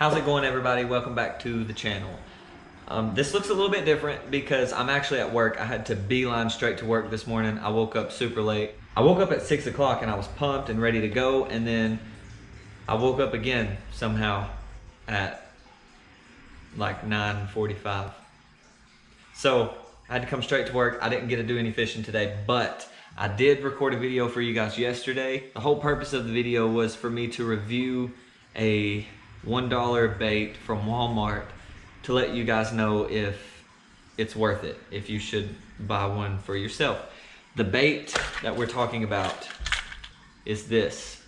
How's it going, everybody? Welcome back to the channel. This looks a little bit different because I'm actually at work. I had to beeline straight to work this morning. I woke up super late. I woke up at 6 o'clock and I was pumped and ready to go, and then I woke up again somehow at like 9:45. So I had to come straight to work. I didn't get to do any fishing today, but I did record a video for you guys yesterday. The whole purpose of the video was for me to review a $1 bait from Walmart to let you guys know if it's worth it, if you should buy one for yourself. The bait that we're talking about is this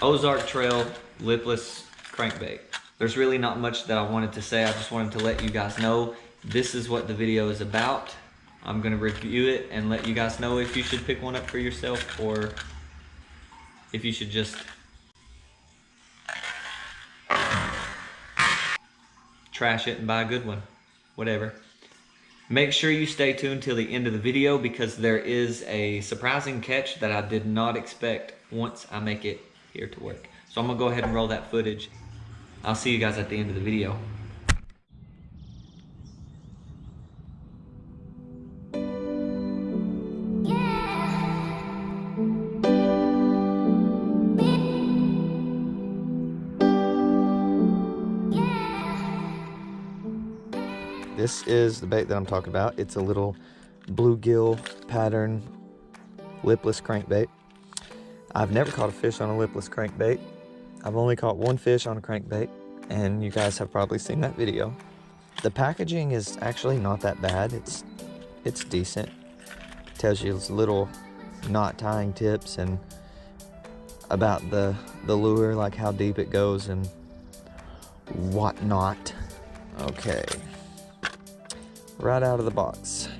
Ozark Trail Lipless Crankbait. There's really not much that I wanted to say. I just wanted to let you guys know this is what the video is about. I'm gonna review it and let you guys know if you should pick one up for yourself or if you should just trash it and buy a good one, whatever. Make sure you stay tuned till the end of the video because there is a surprising catch that I did not expect once I make it here to work. So I'm gonna go ahead and roll that footage. I'll see you guys at the end of the video. This is the bait that I'm talking about. It's a little bluegill pattern lipless crankbait. I've never caught a fish on a lipless crankbait. I've only caught one fish on a crankbait, and you guys have probably seen that video. The packaging is actually not that bad. It's decent. It tells you little knot tying tips and about the lure, like how deep it goes and whatnot. Okay. Right out of the box,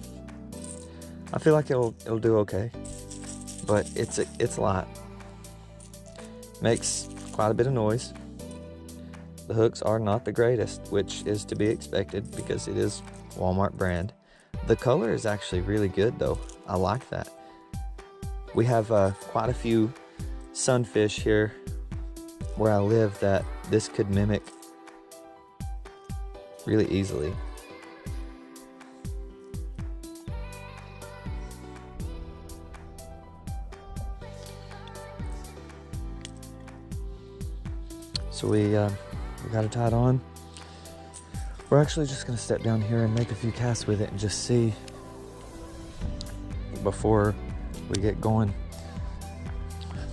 I feel like it'll do okay, but it's light. Makes quite a bit of noise. The hooks are not the greatest, which is to be expected because it is Walmart brand. The color is actually really good though. I like that. We have quite a few sunfish here where I live that this could mimic really easily. So we got it tied on. We're actually just gonna step down here and make a few casts with it and just see before we get going.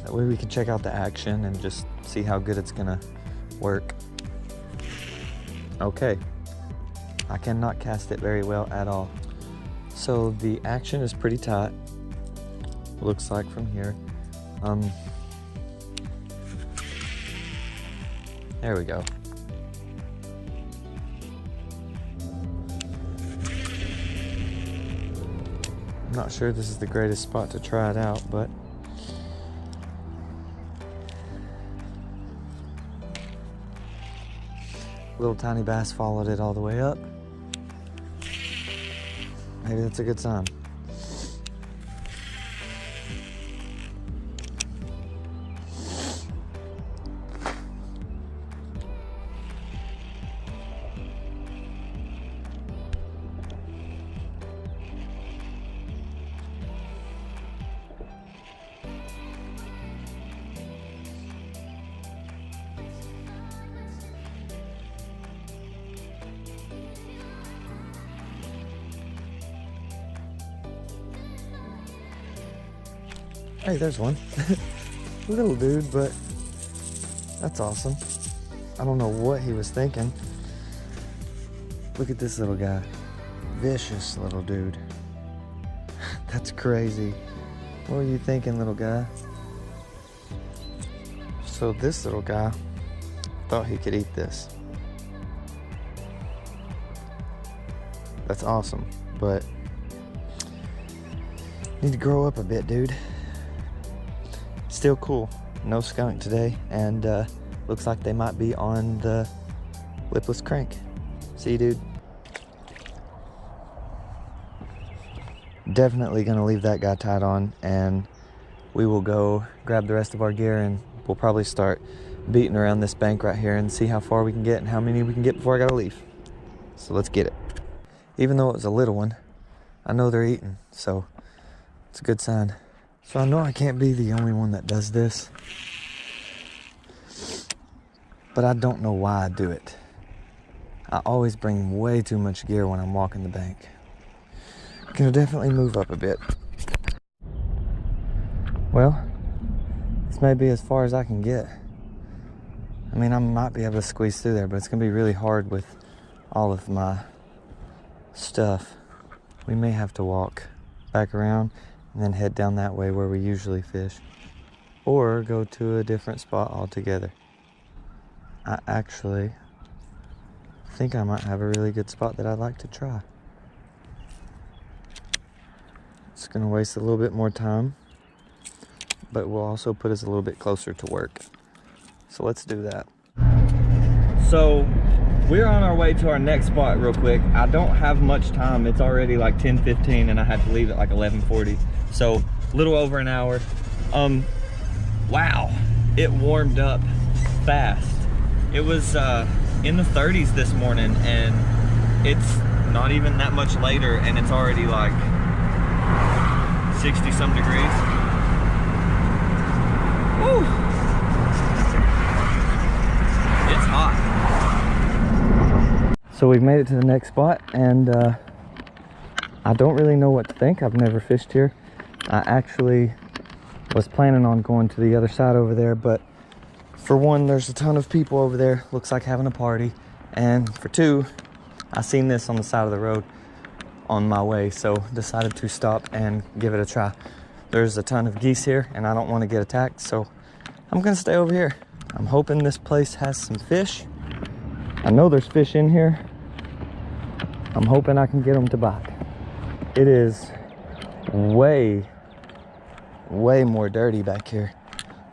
That way we can check out the action and just see how good it's gonna work. Okay, I cannot cast it very well at all. So the action is pretty tight, looks like from here. There we go. I'm not sure this is the greatest spot to try it out, but little tiny bass followed it all the way up. Maybe that's a good sign. Hey, there's one. Little dude, but that's awesome. I don't know what he was thinking. Look at this little guy. Vicious little dude. That's crazy. What were you thinking, little guy? So this little guy thought he could eat this. That's awesome, but need to grow up a bit, dude. Still cool. No skunk today, and looks like they might be on the lipless crank. See you, dude. Definitely gonna leave that guy tied on, and we will go grab the rest of our gear, and we'll probably start beating around this bank right here and see how far we can get and how many we can get before I gotta leave. So let's get it. Even though it was a little one, I know they're eating, so it's a good sign. So I know I can't be the only one that does this, but I don't know why I do it. I always bring way too much gear when I'm walking the bank. Gonna definitely move up a bit. Well, this may be as far as I can get. I mean, I might be able to squeeze through there, but it's gonna be really hard with all of my stuff. We may have to walk back around and then head down that way where we usually fish, or go to a different spot altogether. I actually think I might have a really good spot that I'd like to try. It's gonna waste a little bit more time, but will also put us a little bit closer to work. So let's do that. So we're on our way to our next spot real quick. I don't have much time. It's already like 10:15 and I had to leave at like 11:40. So a little over an hour. Wow, it warmed up fast. It was in the 30s this morning and it's not even that much later and it's already like 60 some degrees. Woo! It's hot. So we've made it to the next spot and I don't really know what to think. I've never fished here. I actually was planning on going to the other side over there, but for one, there's a ton of people over there. Looks like having a party. And for two, I seen this on the side of the road on my way, so decided to stop and give it a try. There's a ton of geese here and I don't want to get attacked, so I'm gonna stay over here. I'm hoping this place has some fish. I know there's fish in here. I'm hoping I can get them to bite. It is way more dirty back here.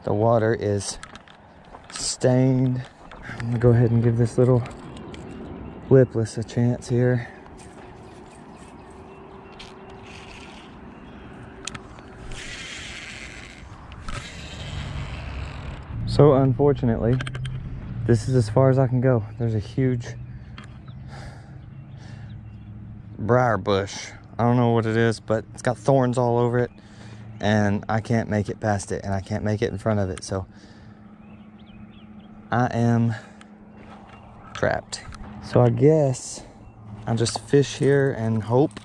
The water is stained. I'm gonna go ahead and give this little lipless a chance here. So unfortunately, this is as far as I can go. There's a huge briar bush. I don't know what it is, but it's got thorns all over it and I can't make it past it and I can't make it in front of it. So I am trapped. So I guess I'll just fish here and hope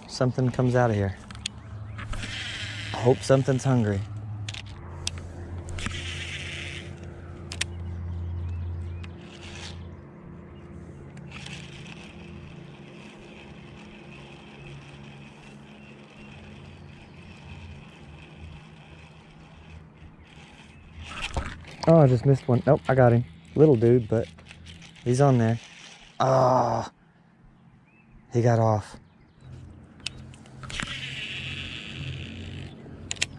something comes out of here. I hope something's hungry. Oh, I just missed one. Nope, I got him. Little dude, but he's on there. Ah, oh, he got off.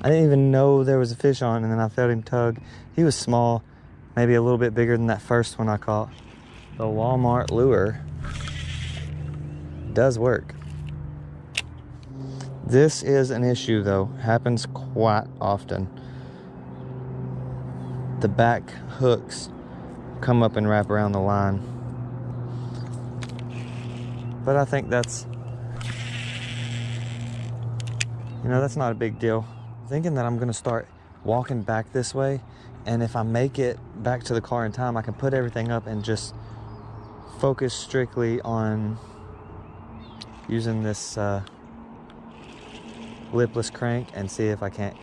I didn't even know there was a fish on, and then I felt him tug. He was small, maybe a little bit bigger than that first one I caught. The Walmart lure does work. This is an issue though, happens quite often. The back hooks come up and wrap around the line. But I think that's, that's not a big deal. I'm thinking that I'm gonna start walking back this way, and if I make it back to the car in time, I can put everything up and just focus strictly on using this lipless crank and see if I can't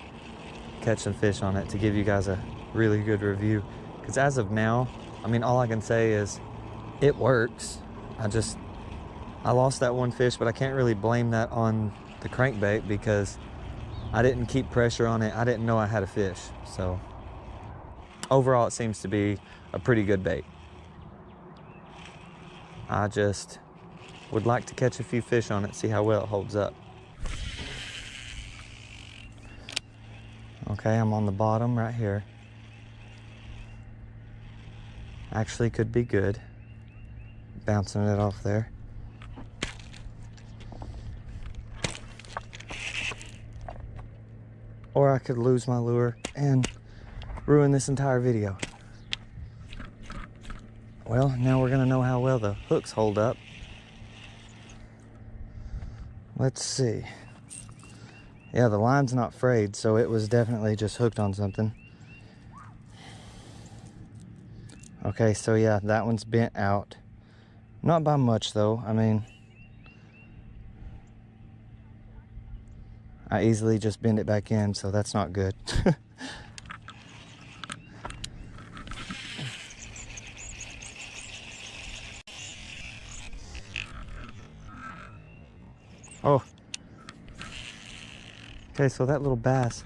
catch some fish on it to give you guys a really good review. Because as of now, I mean, all I can say is it works. I lost that one fish, but I can't really blame that on the crankbait because I didn't keep pressure on it. I didn't know I had a fish. So overall, it seems to be a pretty good bait. I just would like to catch a few fish on it, see how well it holds up. Okay, I'm on the bottom right here. Actually could be good. Bouncing it off there. Or I could lose my lure and ruin this entire video. Well, now we're gonna know how well the hooks hold up. Let's see. Yeah, the line's not frayed, so it was definitely just hooked on something. Okay, so yeah, that one's bent out. Not by much though. I mean, I easily just bend it back in, so that's not good. Oh. Okay, so that little bass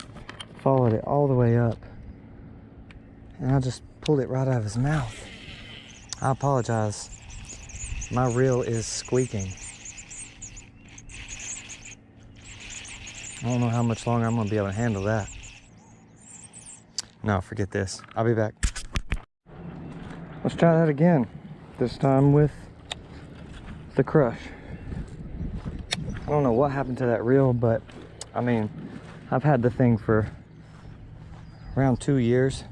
followed it all the way up. And I just pulled it right out of his mouth. I apologize. My reel is squeaking. I don't know how much longer I'm gonna be able to handle that. No, forget this. I'll be back. Let's try that again. This time with the crush. I don't know what happened to that reel, but I mean, I've had the thing for around 2 years.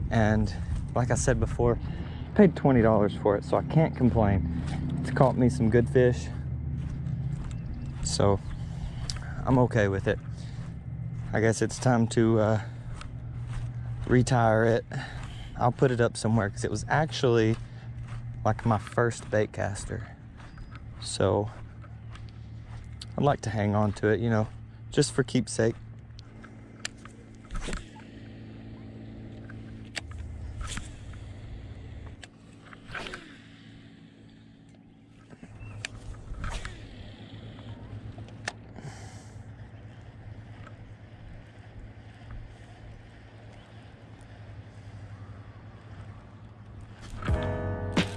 And like I said before, I paid $20 for it, so I can't complain. It's caught me some good fish. So I'm okay with it. I guess it's time to retire it. I'll put it up somewhere because it was actually like my first bait caster. So I'd like to hang on to it, you know, just for keepsake.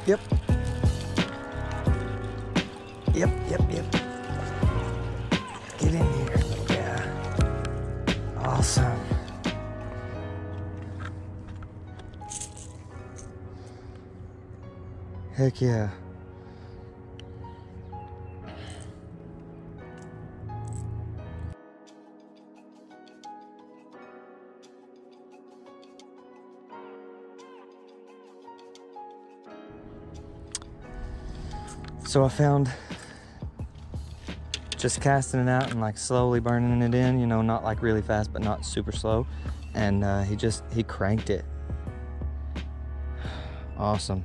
Yep. Yep. Get in here, little guy. Awesome. Heck yeah. So I found just casting it out and like slowly burning it in, you know, not like really fast, but not super slow. And he cranked it. Awesome.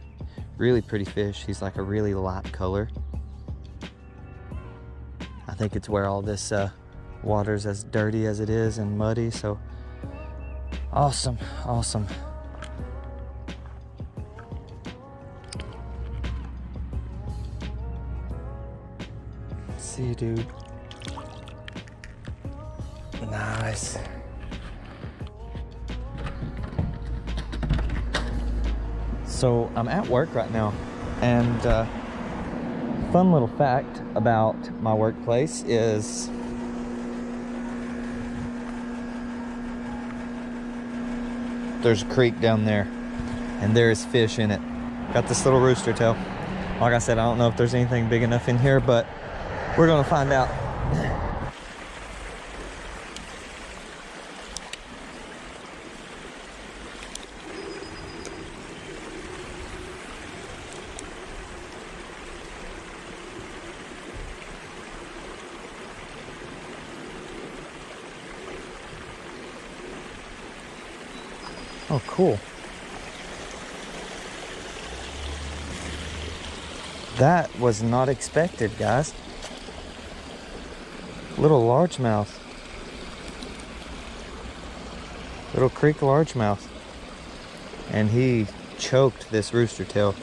Really pretty fish. He's like a really light color. I think it's where all this water's as dirty as it is and muddy, so awesome. See you, dude. Nice. So I'm at work right now, and fun little fact about my workplace is there's a creek down there, and there is fish in it. Got this little rooster tail. Like I said, I don't know if there's anything big enough in here, but we're gonna find out. Oh, cool. That was not expected, guys. Little largemouth. Little creek largemouth. And he choked this rooster tail.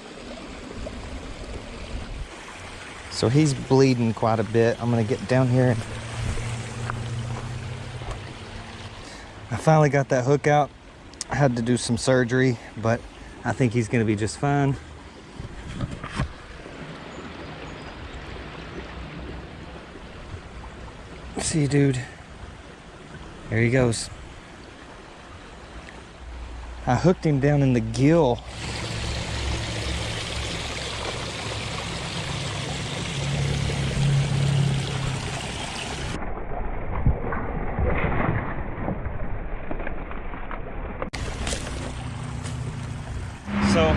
So he's bleeding quite a bit. I'm gonna get down here. I finally got that hook out. I had to do some surgery, but I think he's gonna be just fine. See you, dude. There he goes. I hooked him down in the gill. So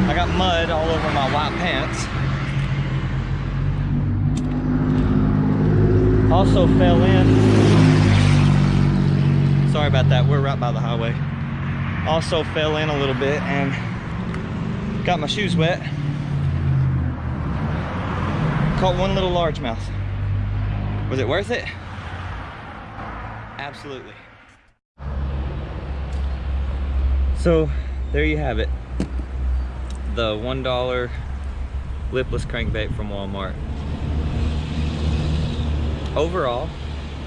I got mud all over my white pants. Also fell in. Sorry about that, we're right by the highway. Also fell in a little bit and got my shoes wet. Caught one little largemouth. Was it worth it? Absolutely. So there you have it. The $1 lipless crankbait from Walmart. Overall,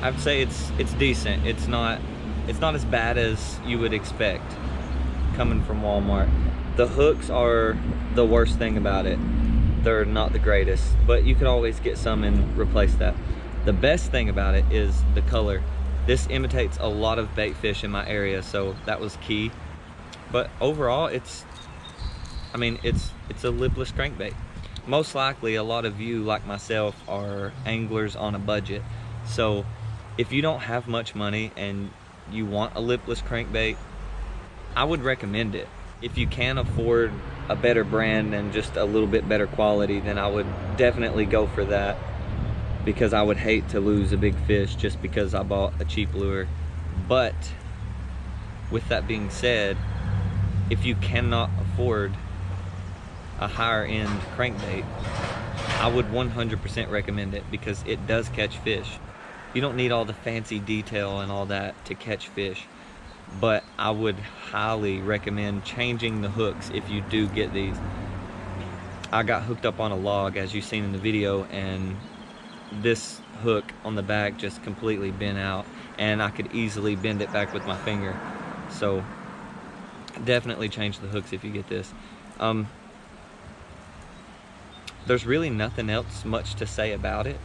I'd say it's decent. It's not as bad as you would expect coming from Walmart. The hooks are the worst thing about it. They're not the greatest, but you could always get some and replace that. The best thing about it is the color. This imitates a lot of bait fish in my area, so that was key. But overall, it's a lipless crankbait. Most likely, a lot of you, like myself, are anglers on a budget. So if you don't have much money and you want a lipless crankbait, I would recommend it. If you can afford a better brand and just a little bit better quality, then I would definitely go for that, because I would hate to lose a big fish just because I bought a cheap lure. But with that being said, if you cannot afford a higher end crankbait, I would 100% recommend it, because it does catch fish. You don't need all the fancy detail and all that to catch fish, but I would highly recommend changing the hooks if you do get these. I got hooked up on a log, as you've seen in the video, and this hook on the back just completely bent out, and I could easily bend it back with my finger. So definitely change the hooks if you get this. There's really nothing else much to say about it.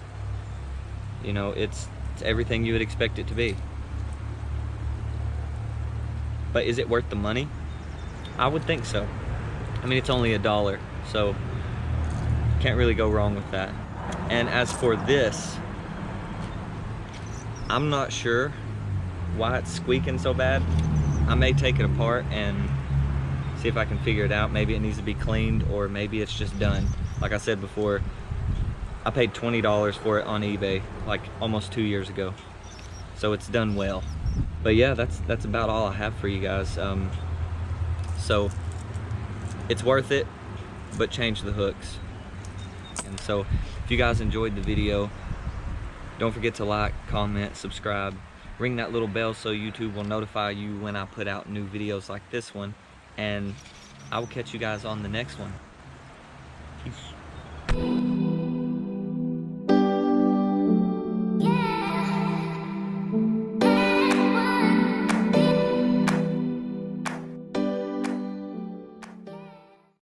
You know, it's everything you would expect it to be. But is it worth the money? I would think so. I mean, it's only $1, so can't really go wrong with that. And as for this, I'm not sure why it's squeaking so bad. I may take it apart and see if I can figure it out. Maybe it needs to be cleaned, or maybe it's just done. Like I said before, I paid $20 for it on eBay like almost 2 years ago. So it's done well. But yeah, that's about all I have for you guys. So it's worth it, but change the hooks. And so if you guys enjoyed the video, don't forget to like, comment, subscribe, ring that little bell so YouTube will notify you when I put out new videos like this one. And I will catch you guys on the next one. Peace.